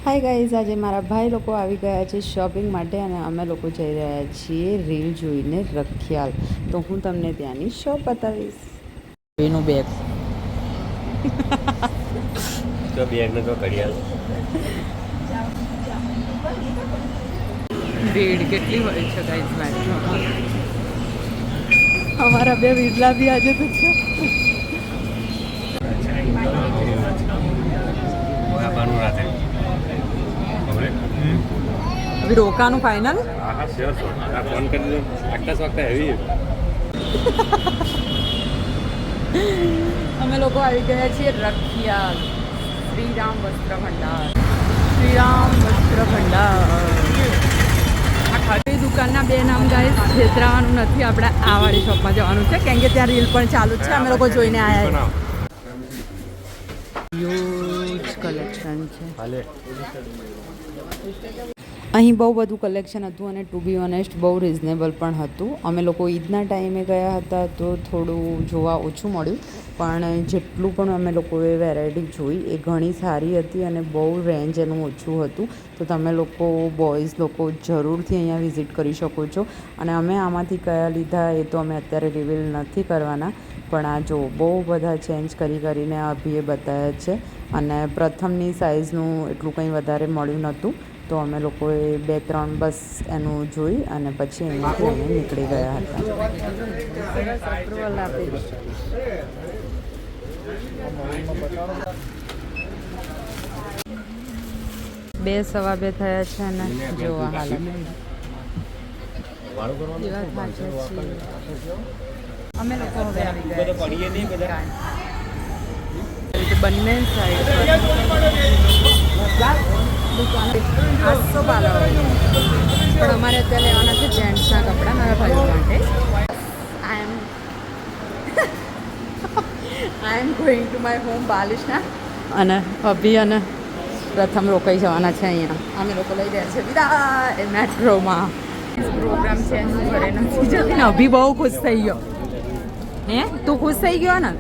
Hi guys, આજે મારા ભાઈ લોકો આવી ગયા છે શોપિંગ માટે અને અમે લોકો જઈ રહ્યા છીએ રીલ જોઈને રખિયાલ. તો હું તમને ત્યાંની શોપ બતાવીશ. એનું બેગ તો બેગને તો ઘડિયાળ ભીડ કેટલી હોય છે ગાઈઝ મેટ્રોમાં. અમારા બે વિરલા બી આજે તો છે. અભી રોકાનું ફાઇનલ. હા શ્યોર છો. ફોન કરી દો. આટલા વખતે હેવી અમે લોકો આવી ગયા છીએ રખિયાલ શ્રીરામ વસ્ત્ર ભંડાર. શ્રીરામ વસ્ત્ર ભંડાર. આ ખાલી દુકાનના બે નામ ગાઈસ છેતરાવાનું નથી. આપણે આ વાળી શોપમાં જવાનું છે કેમ કે ત્યાં રીલ પણ ચાલુ જ છે. અમે લોકો જોઈને આવ્યા. હ્યુજ કલેક્શન છે. અહીં બહુ બધું કલેક્શન હતું અને ટુ બી ઓનેસ્ટ બહુ રિઝનેબલ પણ હતું. અમે લોકો ઈદના ટાઈમે ગયા હતા તો થોડું જોવા ઓછું મળ્યું, પણ જેટલું પણ અમે લોકોએ વેરાયટી જોઈ એ ઘણી સારી હતી અને બહુ રેન્જ એનું ઓછું હતું. તો તમે લોકો બોયઝ લોકો જરૂરથી અહીંયા વિઝિટ કરી શકો છો. અને અમે આમાંથી કયા લીધા એ તો અમે અત્યારે રિવીલ નથી કરવાના, પણ આ જો બહુ બધા ચેન્જ કરીને અભીએ બતાવ્યા છે. અને પ્રથમની સાઇઝનું એટલું કંઈ વધારે મળ્યું નહોતું, તો અમે લોકોએ 2-3 બસ એનું જોઈ અને પછી અહીંયાથી અમે નીકળી ગયા હતા. બે 2:15 થયા છે અને જોવા હાલત અમે લોકો હવે આવી ગયા બંને સાઈડ દુકાન 800 પાલવ. પણ અમારે અત્યારે લેવાના છે જેન્ટ્સના કપડાં મારા ભાઈઓ માટે. I am going to my home બાલિશના. અને અભી અને પ્રથમ રોકાઈ જવાના છે અહીંયા. અમે લોકો લઈ રહ્યા છે વિદાય મેટ્રોમાં. પ્રોગ્રામ છે હું ઘરે નથી જતી ને. અભી બહુ ખુશ થઈ ગયો. હે તું ખુશ થઈ ગયો ને?